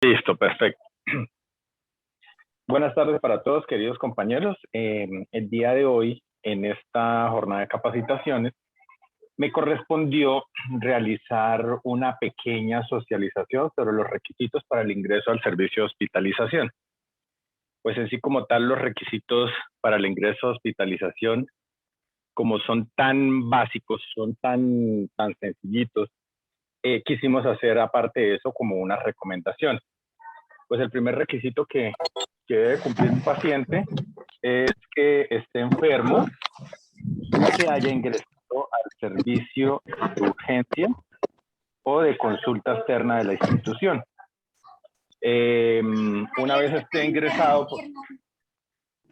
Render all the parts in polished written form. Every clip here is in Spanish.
Listo, perfecto. Buenas tardes para todos, queridos compañeros. El día de hoy, en esta jornada de capacitaciones, me correspondió realizar una pequeña socialización sobre los requisitos para el ingreso al servicio de hospitalización. Pues en sí como tal, los requisitos para el ingreso a hospitalización, como son tan básicos, son tan sencillitos, quisimos hacer aparte de eso como una recomendación. Pues el primer requisito que debe cumplir un paciente es que esté enfermo y que haya ingresado al servicio de urgencia o de consulta externa de la institución. Una vez esté ingresado,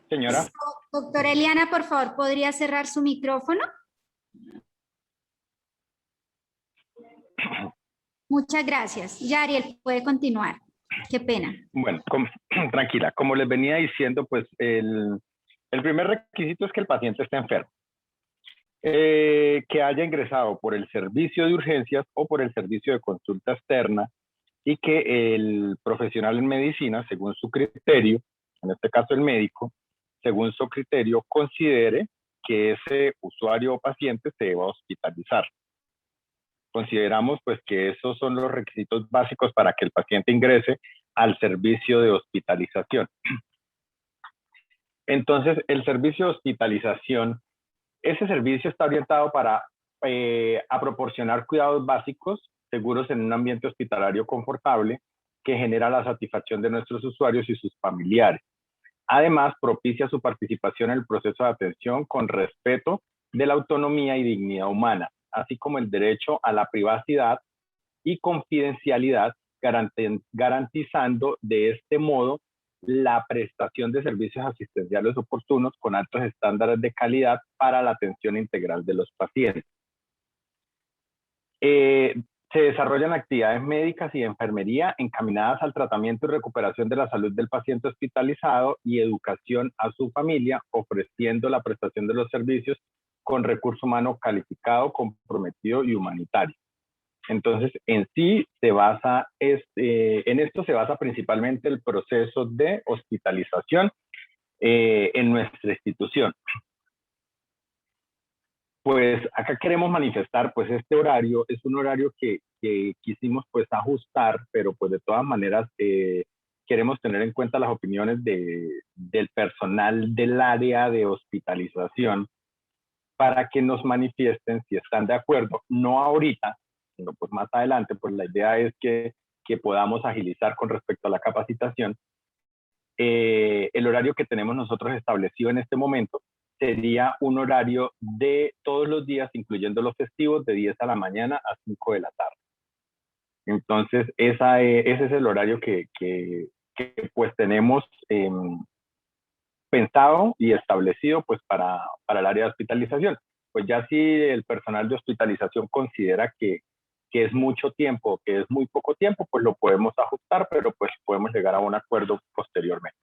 señora. Doctora Eliana, por favor, ¿podría cerrar su micrófono? Muchas gracias. Yariel, puede continuar. Qué pena. Bueno, tranquila. Como les venía diciendo, pues el primer requisito es que el paciente esté enfermo. Que haya ingresado por el servicio de urgencias o por el servicio de consulta externa y que el profesional en medicina, según su criterio, en este caso el médico, según su criterio, considere que ese usuario o paciente se deba hospitalizar. Consideramos pues que esos son los requisitos básicos para que el paciente ingrese al servicio de hospitalización. Entonces, el servicio de hospitalización, ese servicio está orientado a proporcionar cuidados básicos, seguros en un ambiente hospitalario confortable, que genera la satisfacción de nuestros usuarios y sus familiares. Además, propicia su participación en el proceso de atención con respeto de la autonomía y dignidad humana, así como el derecho a la privacidad y confidencialidad, garantizando de este modo la prestación de servicios asistenciales oportunos con altos estándares de calidad para la atención integral de los pacientes. Se desarrollan actividades médicas y de enfermería encaminadas al tratamiento y recuperación de la salud del paciente hospitalizado y educación a su familia, ofreciendo la prestación de los servicios con recurso humano calificado, comprometido y humanitario. Entonces, en sí se basa, en esto se basa principalmente el proceso de hospitalización en nuestra institución. Pues acá queremos manifestar, pues este horario es un horario que quisimos pues ajustar, pero pues de todas maneras queremos tener en cuenta las opiniones del personal del área de hospitalización para que nos manifiesten si están de acuerdo, no ahorita, sino pues más adelante, pues la idea es que podamos agilizar con respecto a la capacitación. El horario que tenemos nosotros establecido en este momento sería un horario de todos los días, incluyendo los festivos, de 10 a la mañana a 5 de la tarde. Entonces, ese es el horario que pues tenemos pensado y establecido pues para el área de hospitalización. Pues ya si el personal de hospitalización considera que es mucho tiempo, que es muy poco tiempo, pues lo podemos ajustar, pero pues podemos llegar a un acuerdo posteriormente.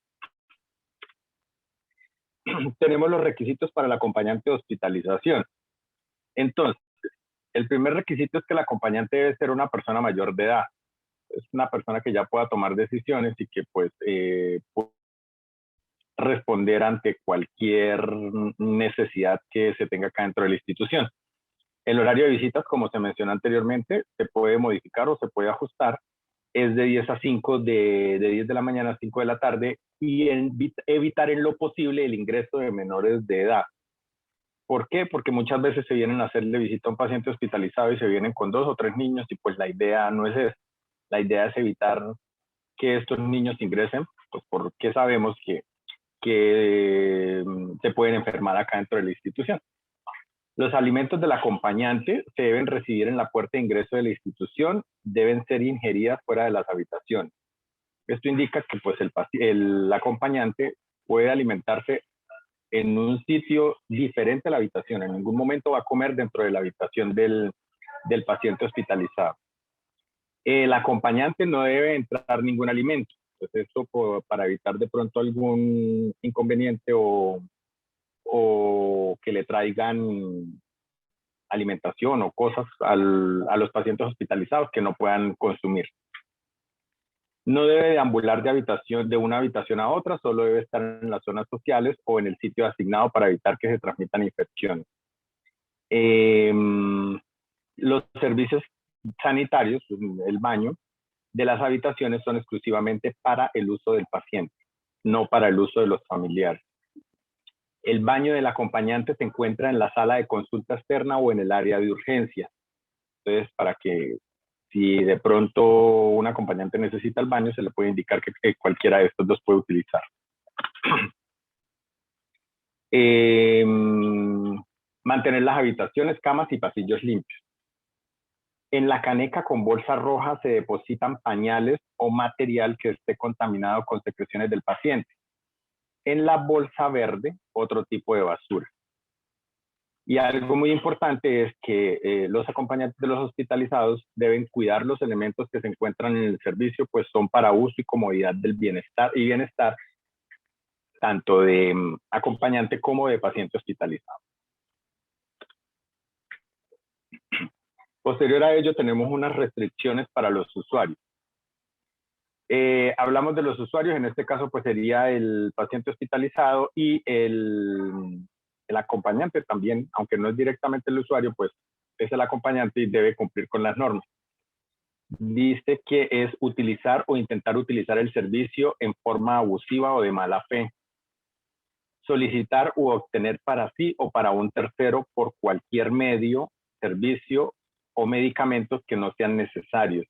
Tenemos los requisitos para el acompañante de hospitalización. Entonces, el primer requisito es que el acompañante debe ser una persona mayor de edad. Es una persona que ya pueda tomar decisiones y que pues responder ante cualquier necesidad que se tenga acá dentro de la institución. El horario de visitas, como se mencionó anteriormente, se puede modificar o se puede ajustar. Es de 10 a 5, de 10 de la mañana a 5 de la tarde y evitar en lo posible el ingreso de menores de edad. ¿Por qué? Porque muchas veces se vienen a hacerle visita a un paciente hospitalizado y se vienen con 2 o 3 niños y pues la idea no es esa. La idea es evitar que estos niños ingresen, pues porque sabemos que se pueden enfermar acá dentro de la institución. Los alimentos del acompañante se deben recibir en la puerta de ingreso de la institución, deben ser ingeridas fuera de las habitaciones. Esto indica que pues, el acompañante puede alimentarse en un sitio diferente a la habitación. En ningún momento va a comer dentro de la habitación del paciente hospitalizado. El acompañante no debe entrar ningún alimento. Pues esto para evitar de pronto algún inconveniente o que le traigan alimentación o cosas a los pacientes hospitalizados que no puedan consumir. No debe deambular de una habitación a otra, solo debe estar en las zonas sociales o en el sitio asignado para evitar que se transmitan infecciones. Eh, los servicios sanitarios, el baño, de las habitaciones son exclusivamente para el uso del paciente, no para el uso de los familiares. El baño del acompañante se encuentra en la sala de consulta externa o en el área de urgencia. Entonces, para que si de pronto un acompañante necesita el baño, se le puede indicar que cualquiera de estos dos puede utilizar. Mantener las habitaciones, camas y pasillos limpios. En la caneca con bolsa roja se depositan pañales o material que esté contaminado con secreciones del paciente. En la bolsa verde, otro tipo de basura. Y algo muy importante es que los acompañantes de los hospitalizados deben cuidar los elementos que se encuentran en el servicio, pues son para uso y comodidad del bienestar tanto de acompañante como de paciente hospitalizado. Posterior a ello, tenemos unas restricciones para los usuarios. Hablamos de los usuarios, en este caso pues sería el paciente hospitalizado y el acompañante también, aunque no es directamente el usuario, pues es el acompañante y debe cumplir con las normas. Dice que es utilizar o intentar utilizar el servicio en forma abusiva o de mala fe. Solicitar u obtener para sí o para un tercero por cualquier medio, servicio o medicamentos que no sean necesarios.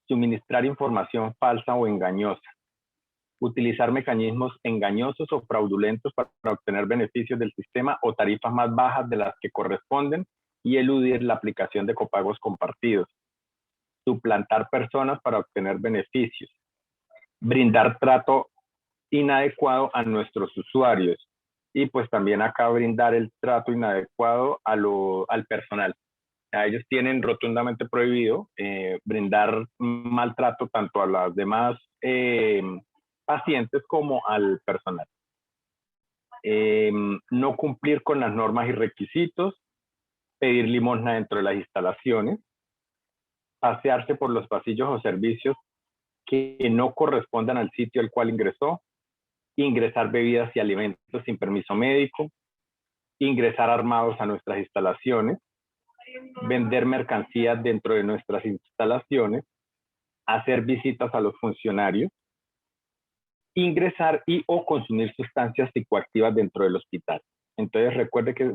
Suministrar información falsa o engañosa. Utilizar mecanismos engañosos o fraudulentos para obtener beneficios del sistema o tarifas más bajas de las que corresponden y eludir la aplicación de copagos compartidos. Suplantar personas para obtener beneficios. Brindar trato inadecuado a nuestros usuarios. Y pues también acá brindar el trato inadecuado al personal. Ellos tienen rotundamente prohibido brindar maltrato tanto a las demás pacientes como al personal. No cumplir con las normas y requisitos, pedir limosna dentro de las instalaciones, pasearse por los pasillos o servicios que no correspondan al sitio al cual ingresó, ingresar bebidas y alimentos sin permiso médico, ingresar armados a nuestras instalaciones, vender mercancías dentro de nuestras instalaciones, hacer visitas a los funcionarios, ingresar y o consumir sustancias psicoactivas dentro del hospital. Entonces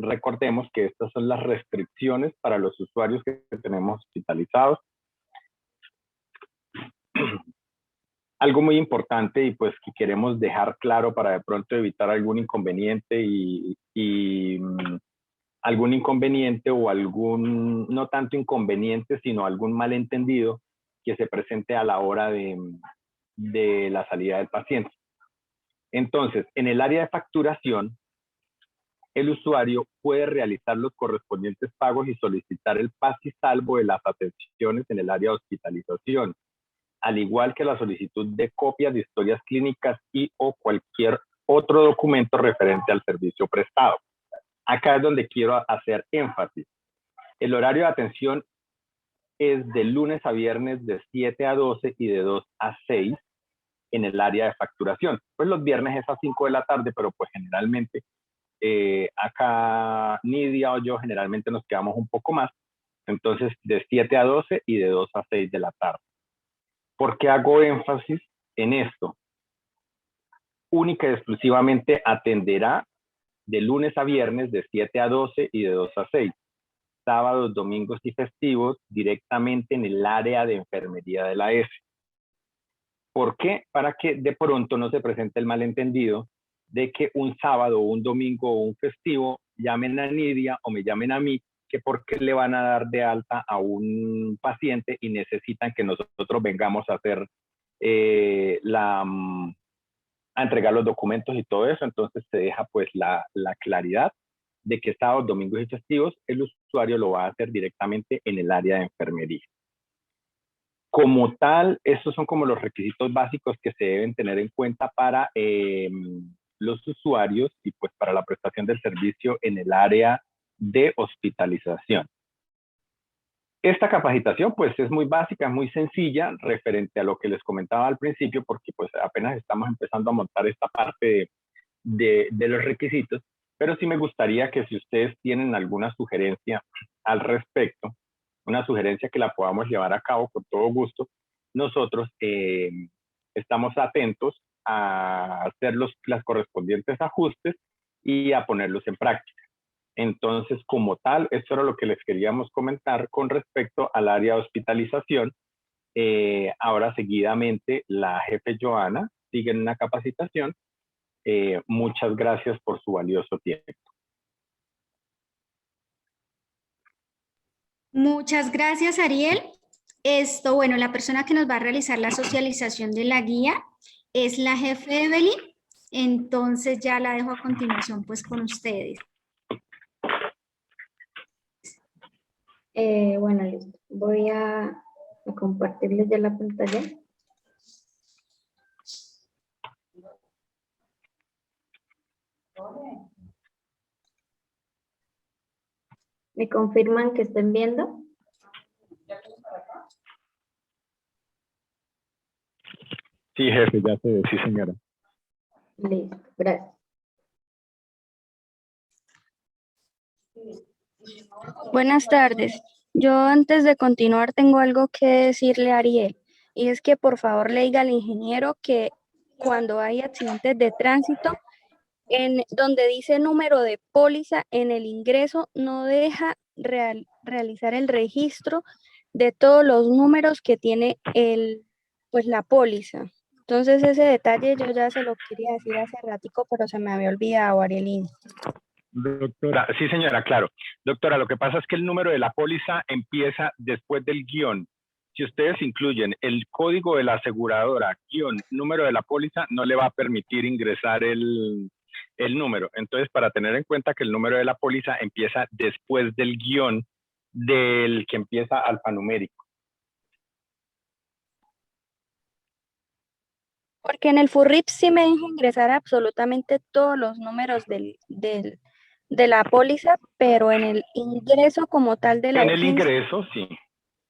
recordemos que estas son las restricciones para los usuarios que tenemos hospitalizados. Algo muy importante y pues que queremos dejar claro para de pronto evitar algún inconveniente algún inconveniente o algún, no tanto inconveniente, sino algún malentendido que se presente a la hora de la salida del paciente. Entonces, en el área de facturación, el usuario puede realizar los correspondientes pagos y solicitar el paz y salvo de las atenciones en el área de hospitalización, al igual que la solicitud de copias de historias clínicas y o cualquier otro documento referente al servicio prestado. Acá es donde quiero hacer énfasis. El horario de atención es de lunes a viernes de 7 a 12 y de 2 a 6 en el área de facturación. Pues los viernes es a 5 de la tarde, pero pues generalmente acá Nidia o yo generalmente nos quedamos un poco más. Entonces de 7 a 12 y de 2 a 6 de la tarde. ¿Por qué hago énfasis en esto? Única y exclusivamente atenderá de lunes a viernes de 7 a 12 y de 2 a 6. Sábados, domingos y festivos directamente en el área de enfermería de la ES. ¿Por qué? Para que de pronto no se presente el malentendido de que un sábado, un domingo o un festivo llamen a Nidia o me llamen a mí que porque le van a dar de alta a un paciente y necesitan que nosotros vengamos a hacer a entregar los documentos y todo eso. Entonces se deja pues la claridad de que sábados, domingos y festivos el usuario lo va a hacer directamente en el área de enfermería. Como tal, estos son como los requisitos básicos que se deben tener en cuenta para los usuarios y pues para la prestación del servicio en el área de hospitalización. Esta capacitación pues es muy básica, muy sencilla referente a lo que les comentaba al principio, porque pues apenas estamos empezando a montar esta parte de los requisitos, pero sí me gustaría que si ustedes tienen alguna sugerencia al respecto, una sugerencia que la podamos llevar a cabo con todo gusto, nosotros estamos atentos a hacer las correspondientes ajustes y a ponerlos en práctica. Entonces, como tal, eso era lo que les queríamos comentar con respecto al área de hospitalización. Ahora, seguidamente, la jefe Joana sigue en una capacitación. Muchas gracias por su valioso tiempo. Muchas gracias, Ariel. Bueno, la persona que nos va a realizar la socialización de la guía es la jefe Evelyn. Entonces ya la dejo a continuación pues con ustedes. Bueno, listo. Voy a compartirles ya la pantalla. ¿Me confirman que estén viendo? Sí, jefe, ya se ve, sí, señora. Listo, gracias. Buenas tardes. Yo antes de continuar tengo algo que decirle a Ariel, y es que por favor le diga al ingeniero que cuando hay accidentes de tránsito, en donde dice número de póliza en el ingreso, no deja realizar el registro de todos los números que tiene pues la póliza. Entonces ese detalle yo ya se lo quería decir hace ratico, pero se me había olvidado, Arielín. Doctora, sí, señora, claro. Doctora, lo que pasa es que el número de la póliza empieza después del guión. Si ustedes incluyen el código de la aseguradora, guión, número de la póliza, no le va a permitir ingresar el número. Entonces, para tener en cuenta que el número de la póliza empieza después del guión del que empieza alfanumérico. Porque en el FURRIP sí me deja ingresar absolutamente todos los números de la póliza, pero en el ingreso como tal de la En el urgencia. ingreso, sí.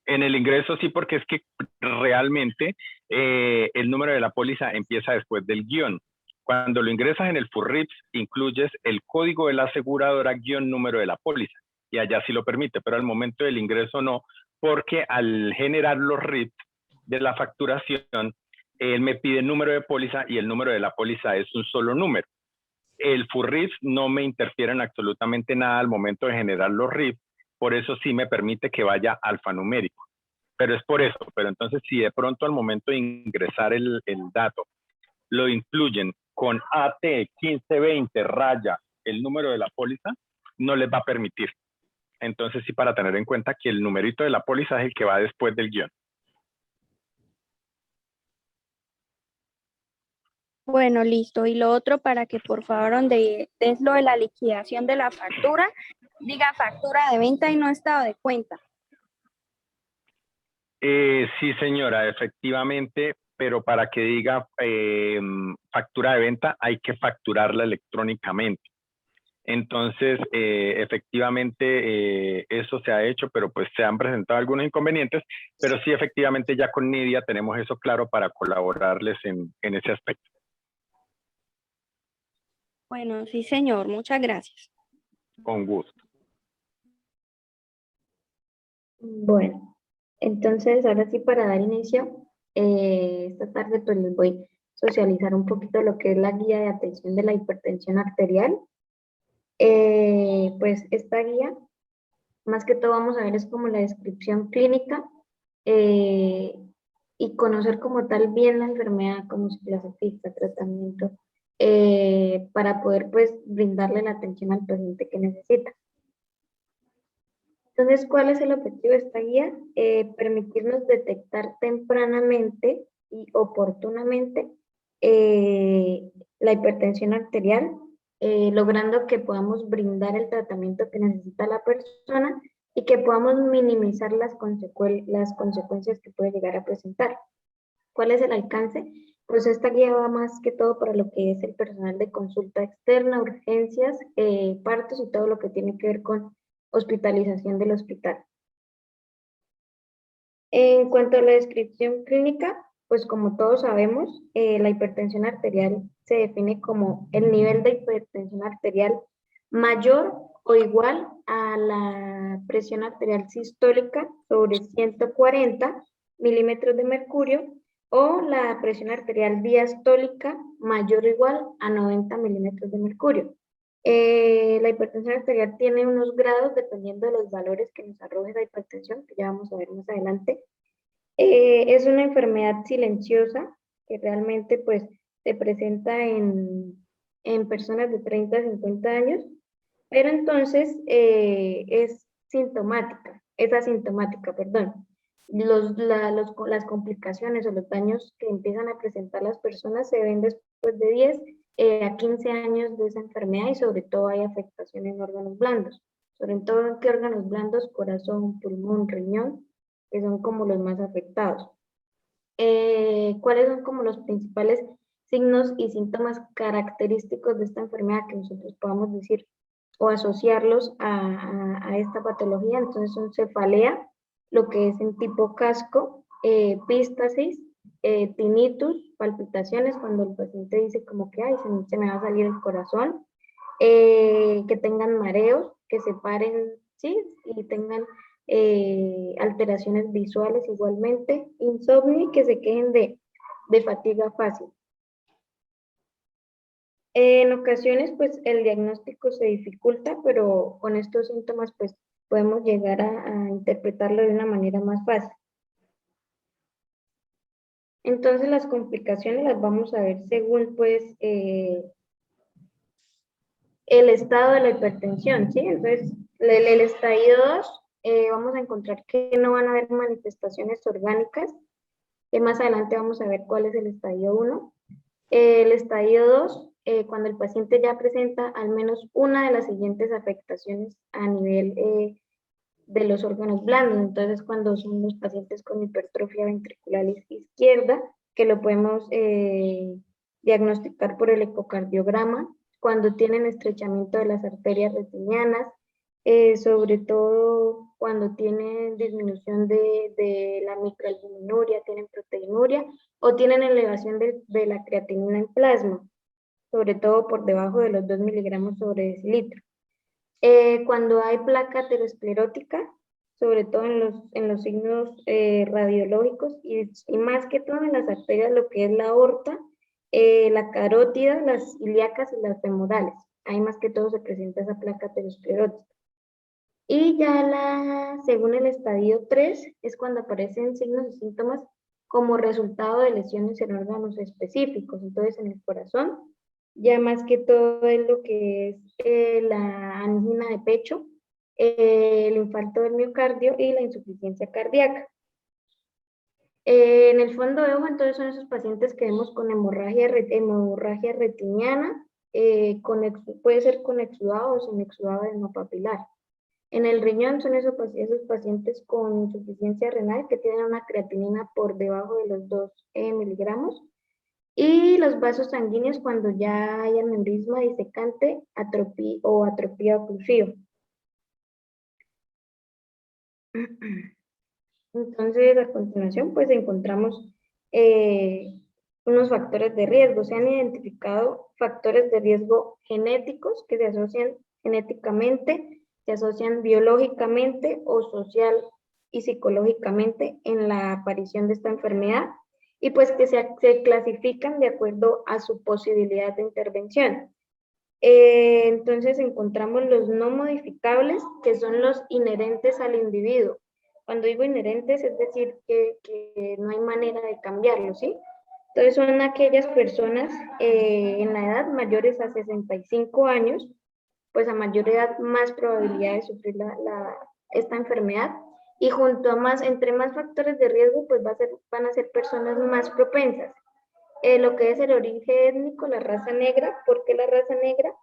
En el ingreso, sí, porque es que realmente el número de la póliza empieza después del guión. Cuando lo ingresas en el FURRIPS, incluyes el código de la aseguradora guión número de la póliza. Y allá sí lo permite, pero al momento del ingreso no, porque al generar los RIPS de la facturación, él me pide el número de póliza y el número de la póliza es un solo número. El FURRIPS no me interfiere en absolutamente nada al momento de generar los RIPS, por eso sí me permite que vaya alfanumérico. Pero es por eso, pero entonces si de pronto al momento de ingresar el dato lo incluyen con AT 1520 raya el número de la póliza, no les va a permitir. Entonces sí, para tener en cuenta que el numerito de la póliza es el que va después del guión. Bueno, listo. Y lo otro para que por favor donde es lo de la liquidación de la factura, diga factura de venta y no estado de cuenta. Sí, señora, efectivamente, pero para que diga factura de venta hay que facturarla electrónicamente. Entonces, efectivamente, eso se ha hecho, pero pues se han presentado algunos inconvenientes, pero sí, efectivamente, ya con Nidia tenemos eso claro para colaborarles en ese aspecto. Bueno, sí, señor. Muchas gracias. Con gusto. Bueno, entonces ahora sí para dar inicio, esta tarde pues les voy a socializar un poquito lo que es la guía de atención de la hipertensión arterial. Pues esta guía, más que todo vamos a ver es como la descripción clínica eh, y conocer como tal bien la enfermedad, cómo se clasifica, tratamiento, para poder pues brindarle la atención al paciente que necesita. Entonces, ¿cuál es el objetivo de esta guía? Permitirnos detectar tempranamente y oportunamente la hipertensión arterial, logrando que podamos brindar el tratamiento que necesita la persona y que podamos minimizar las consecuencias que puede llegar a presentar. ¿Cuál es el alcance? Pues esta guía va más que todo para lo que es el personal de consulta externa, urgencias, partos y todo lo que tiene que ver con hospitalización del hospital. En cuanto a la descripción clínica, pues como todos sabemos, la hipertensión arterial se define como el nivel de hipertensión arterial mayor o igual a la presión arterial sistólica sobre 140 milímetros de mercurio o la presión arterial diastólica mayor o igual a 90 milímetros de mercurio. La hipertensión arterial tiene unos grados dependiendo de los valores que nos arroje la hipertensión, que ya vamos a ver más adelante. Es una enfermedad silenciosa que realmente pues se presenta en personas de 30 a 50 años, pero entonces es asintomática, perdón. Las complicaciones o los daños que empiezan a presentar las personas se ven después de 10 a 15 años de esa enfermedad y sobre todo hay afectación en órganos blandos. Sobre todo en qué órganos blandos, corazón, pulmón, riñón, que son como los más afectados. ¿Cuáles son como los principales signos y síntomas característicos de esta enfermedad que nosotros podamos decir o asociarlos a esta patología? Entonces son cefalea, lo que es en tipo casco, epístasis, tinnitus, palpitaciones, cuando el paciente dice como que, ay, se me va a salir el corazón, que tengan mareos, que se paren, ¿sí? Y tengan alteraciones visuales igualmente, insomnio, que se quejen de fatiga fácil. En ocasiones, pues, el diagnóstico se dificulta, pero con estos síntomas, pues, podemos llegar a interpretarlo de una manera más fácil. Entonces, las complicaciones las vamos a ver según, pues, el estado de la hipertensión, ¿sí? Entonces, el estadio 2, vamos a encontrar que no van a haber manifestaciones orgánicas, que más adelante vamos a ver cuál es el estadio 1. El estadio 2, cuando el paciente ya presenta al menos una de las siguientes afectaciones a nivel de los órganos blandos, entonces cuando son los pacientes con hipertrofia ventricular izquierda, que lo podemos diagnosticar por el ecocardiograma, cuando tienen estrechamiento de las arterias retinianas, sobre todo cuando tienen disminución de la microalbuminuria, tienen proteinuria o tienen elevación de la creatinina en plasma, sobre todo por debajo de los 2 miligramos sobre decilitro. Cuando hay placa aterosclerótica, sobre todo en los signos radiológicos y más que todo en las arterias, lo que es la aorta, la carótida, las ilíacas y las femorales. Ahí más que todo se presenta esa placa aterosclerótica. Y ya según el estadio 3 es cuando aparecen signos y síntomas como resultado de lesiones en órganos específicos. Entonces en el corazón, ya más que todo es lo que es la angina de pecho, el infarto del miocardio y la insuficiencia cardíaca. En el fondo de ojo, entonces son esos pacientes que vemos con hemorragia retiniana, puede ser con exudado o sin exudado papilar. En el riñón son esos pacientes con insuficiencia renal que tienen una creatinina por debajo de los 2 miligramos. Y los vasos sanguíneos cuando ya hay aneurisma disecante, atropía oclusiva. Entonces, a continuación, pues encontramos unos factores de riesgo. Se han identificado factores de riesgo genéticos que se asocian genéticamente, se asocian biológicamente o social y psicológicamente en la aparición de esta enfermedad y pues que se clasifican de acuerdo a su posibilidad de intervención. Entonces encontramos los no modificables, que son los inherentes al individuo. Cuando digo inherentes, es decir, que no hay manera de cambiarlo, ¿sí? Entonces son aquellas personas en la edad mayores a 65 años, pues a mayor edad más probabilidad de sufrir esta enfermedad. Y junto a entre más factores de riesgo, pues van a ser personas más propensas. Lo que es el origen étnico, la raza negra. ¿Por qué la raza negra?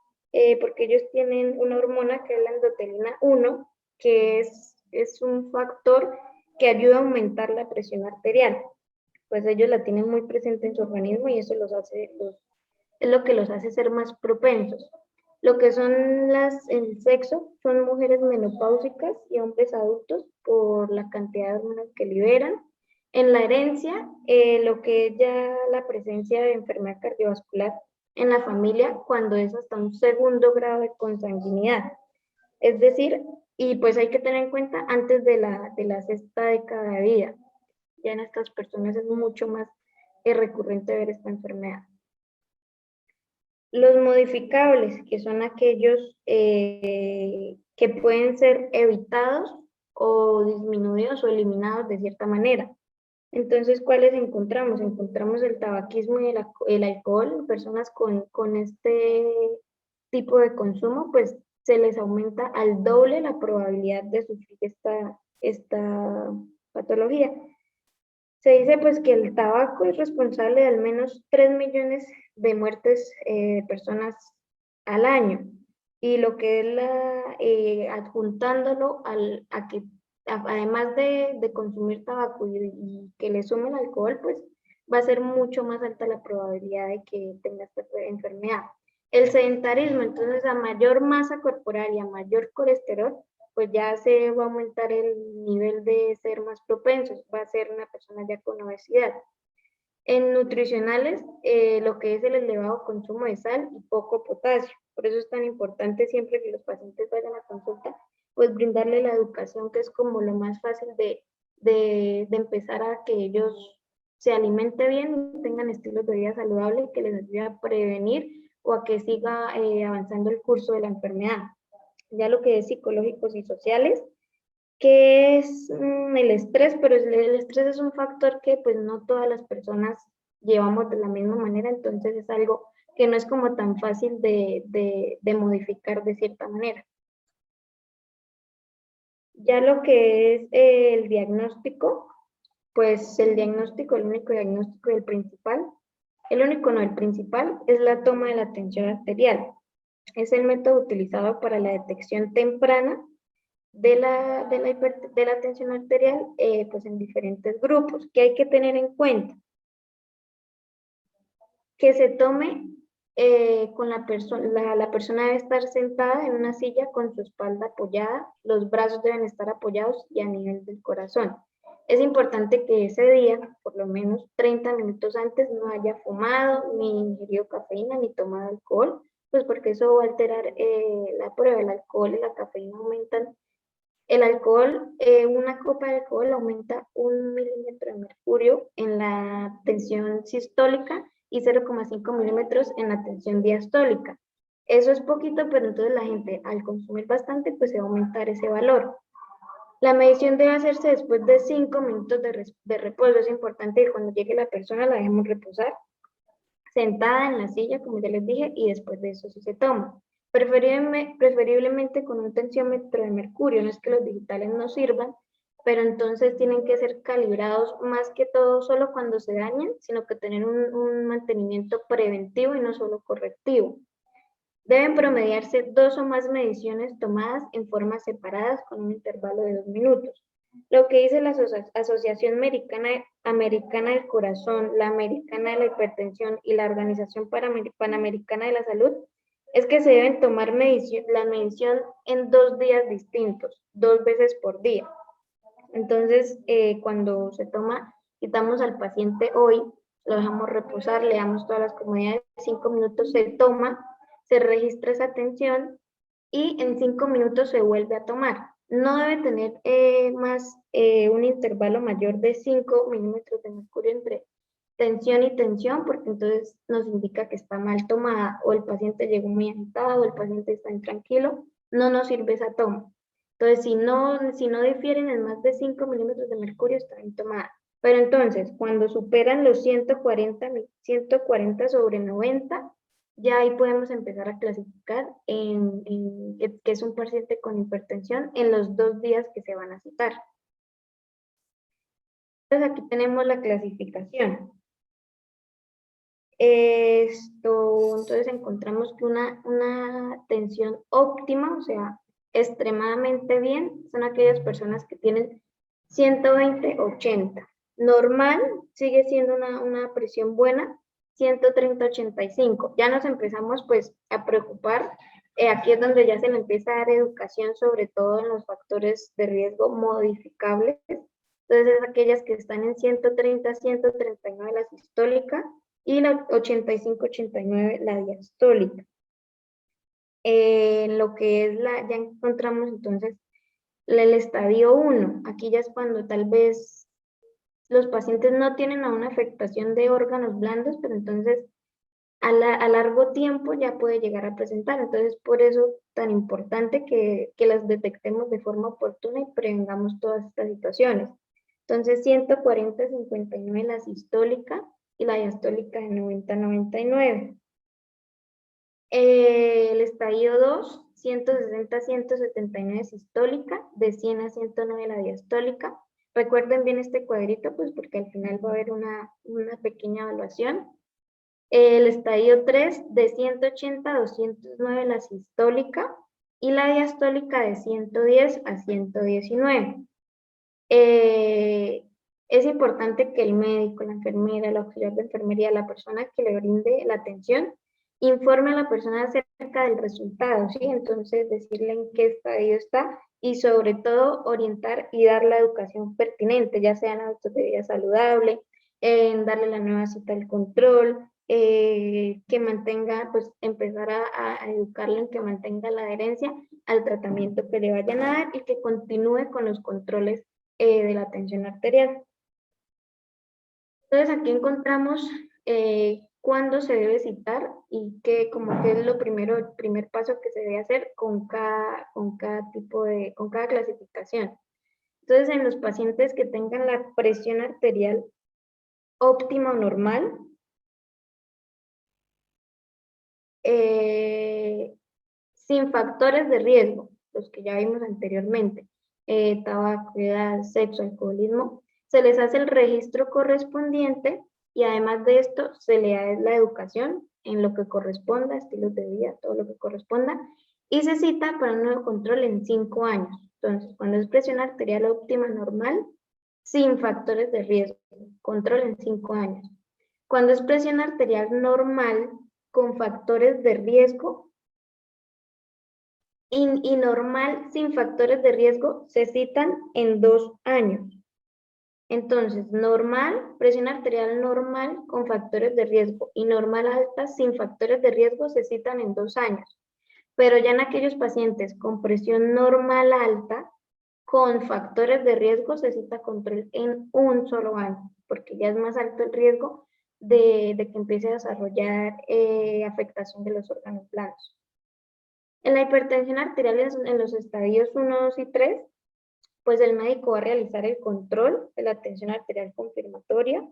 Porque ellos tienen una hormona que es la endotelina 1, que es un factor que ayuda a aumentar la presión arterial. Pues ellos la tienen muy presente en su organismo y eso es lo que los hace ser más propensos. Lo que son el sexo son mujeres menopáusicas y hombres adultos por la cantidad de hormonas que liberan. En la herencia, lo que es ya la presencia de enfermedad cardiovascular en la familia cuando es hasta un segundo grado de consanguinidad. Es decir, y pues hay que tener en cuenta antes de la sexta década de vida. Ya en estas personas es mucho más recurrente ver esta enfermedad. Los modificables, que son aquellos que pueden ser evitados o disminuidos o eliminados de cierta manera. Entonces, ¿cuáles encontramos? Encontramos el tabaquismo y el alcohol. En personas con este tipo de consumo, pues se les aumenta al doble la probabilidad de sufrir esta patología. Se dice pues que el tabaco es responsable de al menos 3 millones de muertes de personas al año. Y lo que es adjuntándolo a que además de consumir tabaco y que le sume el alcohol, pues va a ser mucho más alta la probabilidad de que tenga esta enfermedad. El sedentarismo, entonces a mayor masa corporal y a mayor colesterol, pues ya se va a aumentar el nivel de ser más propensos, va a ser una persona ya con obesidad. En nutricionales, lo que es el elevado consumo de sal y poco potasio. Por eso es tan importante siempre que los pacientes vayan a consulta, pues brindarle la educación, que es como lo más fácil de empezar a que ellos se alimenten bien y tengan estilos de vida saludables que les ayude a prevenir o a que siga avanzando el curso de la enfermedad. Ya lo que es psicológicos y sociales, que es el estrés, pero el estrés es un factor que pues no todas las personas llevamos de la misma manera, entonces es algo que no es como tan fácil de modificar de cierta manera. Ya lo que es el diagnóstico, pues el único diagnóstico y el principal, el principal es la toma de la tensión arterial. Es el método utilizado para la detección temprana de la tensión arterial pues en diferentes grupos. ¿Qué hay que tener en cuenta? Que se tome con la persona debe estar sentada en una silla con su espalda apoyada, los brazos deben estar apoyados y a nivel del corazón. Es importante que ese día, por lo menos 30 minutos antes, no haya fumado, ni ingerido cafeína, ni tomado alcohol, pues porque eso va a alterar la prueba. El alcohol y la cafeína aumentan. El alcohol, una copa de alcohol aumenta 1 milímetro de mercurio en la tensión sistólica y 0,5 milímetros en la tensión diastólica. Eso es poquito, pero entonces la gente al consumir bastante, pues se va a aumentar ese valor. La medición debe hacerse después de 5 minutos de reposo. Es importante que cuando llegue la persona la dejemos reposar sentada en la silla, como ya les dije, y después de eso sí se toma. Preferiblemente con un tensiómetro de mercurio, no es que los digitales no sirvan, pero entonces tienen que ser calibrados más que todo solo cuando se dañan, sino que tener un mantenimiento preventivo y no solo correctivo. Deben promediarse 2 o más mediciones tomadas en formas separadas con un intervalo de 2 minutos. Lo que dice la Asociación Americana del Corazón, la Americana de la Hipertensión y la Organización Panamericana de la Salud es que se deben tomar la medición en 2 días distintos, 2 veces por día. Entonces, cuando se toma, quitamos al paciente hoy, lo dejamos reposar, le damos todas las comodidades, 5 minutos se toma, se registra esa tensión y en 5 minutos se vuelve a tomar. No debe tener un intervalo mayor de 5 milímetros de mercurio entre tensión y tensión, porque entonces nos indica que está mal tomada, o el paciente llegó muy agitado, o el paciente está intranquilo, no nos sirve esa toma. Entonces, si no difieren en más de 5 milímetros de mercurio, está bien tomada. Pero entonces, cuando superan los 140 sobre 90, ya ahí podemos empezar a clasificar que es un paciente con hipertensión en los 2 días que se van a citar. Entonces aquí tenemos la clasificación. Entonces encontramos que una tensión óptima, o sea, extremadamente bien, son aquellas personas que tienen 120/80. Normal sigue siendo una presión buena, 130/85. Ya nos empezamos pues a preocupar Aquí es donde ya se le empieza a dar educación, sobre todo en los factores de riesgo modificables. Entonces, es aquellas que están en 130, 139 la sistólica y la 85, 89 la diastólica. Lo que es ya encontramos entonces el estadio 1. Aquí ya es cuando tal vez los pacientes no tienen aún afectación de órganos blandos, pero entonces a largo tiempo ya puede llegar a presentar. Entonces, por eso tan importante que las detectemos de forma oportuna y prevengamos todas estas situaciones. Entonces, 140, 59 la sistólica y la diastólica de 90, 99. El estadio 2, 160, 179 sistólica, de 100 a 109 la diastólica. Recuerden bien este cuadrito, pues porque al final va a haber una pequeña evaluación. El estadio 3, de 180 a 209 la sistólica y la diastólica de 110 a 119. Es importante que el médico, la enfermera, el auxiliar de enfermería, la persona que le brinde la atención, informe a la persona acerca del resultado, ¿sí? Entonces, decirle en qué estadio está y sobre todo orientar y dar la educación pertinente, ya sea en hábitos de vida saludable, en darle la nueva cita al control, que mantenga, pues empezar a educarle en que mantenga la adherencia al tratamiento que le vayan a dar y que continúe con los controles de la tensión arterial. Entonces aquí encontramos cuándo se debe citar y qué es lo primero, el primer paso que se debe hacer con cada clasificación. Entonces, en los pacientes que tengan la presión arterial óptima o normal, sin factores de riesgo, los que ya vimos anteriormente, tabaco, edad, sexo, alcoholismo, se les hace el registro correspondiente y además de esto se le da la educación en lo que corresponda, estilos de vida, todo lo que corresponda, y se cita para un nuevo control en 5 años. Entonces, cuando es presión arterial óptima normal, sin factores de riesgo, control en 5 años. Cuando es presión arterial normal, con factores de riesgo, y normal sin factores de riesgo, se citan en 2 años. Entonces, normal, presión arterial normal con factores de riesgo y normal alta sin factores de riesgo se citan en 2 años. Pero ya en aquellos pacientes con presión normal alta con factores de riesgo se cita control en 1 solo año, porque ya es más alto el riesgo de que empiece a desarrollar afectación de los órganos blandos. En la hipertensión arterial en los estadios 1, 2 y 3, pues el médico va a realizar el control de la tensión arterial confirmatoria,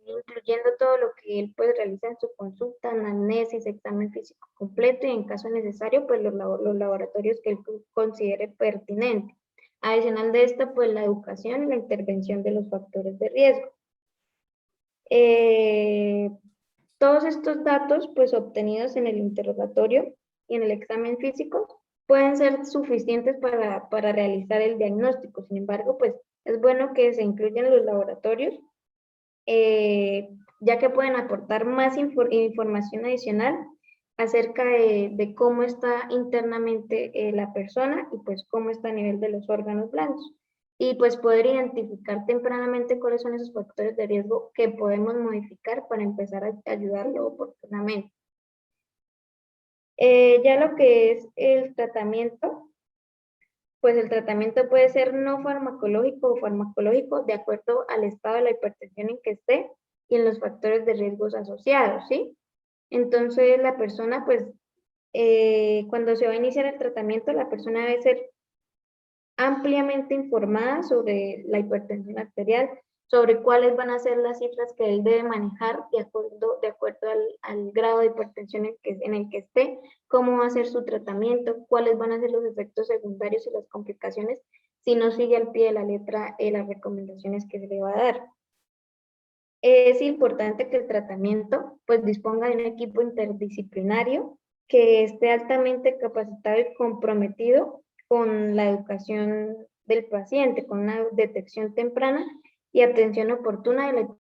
incluyendo todo lo que él pues realiza en su consulta, anamnesis, examen físico completo y en caso necesario pues los laboratorios que él considere pertinente. Adicional de esto pues la educación y la intervención de los factores de riesgo. Todos estos datos pues obtenidos en el interrogatorio y en el examen físico pueden ser suficientes para realizar el diagnóstico. Sin embargo, pues es bueno que se incluyan los laboratorios, ya que pueden aportar más información adicional acerca de cómo está internamente la persona y pues cómo está a nivel de los órganos blandos. Y pues poder identificar tempranamente cuáles son esos factores de riesgo que podemos modificar para empezar a ayudarlo oportunamente. Ya lo que es el tratamiento, pues el tratamiento puede ser no farmacológico o farmacológico de acuerdo al estado de la hipertensión en que esté y en los factores de riesgos asociados, ¿sí? Entonces la persona, pues, cuando se va a iniciar el tratamiento, la persona debe ser ampliamente informada sobre la hipertensión arterial, sobre cuáles van a ser las cifras que él debe manejar de acuerdo al grado de hipertensión en el que esté, cómo va a ser su tratamiento, cuáles van a ser los efectos secundarios y las complicaciones si no sigue al pie de la letra las recomendaciones que se le va a dar. Es importante que el tratamiento pues disponga de un equipo interdisciplinario que esté altamente capacitado y comprometido con la educación del paciente, con una detección temprana y atención oportuna de la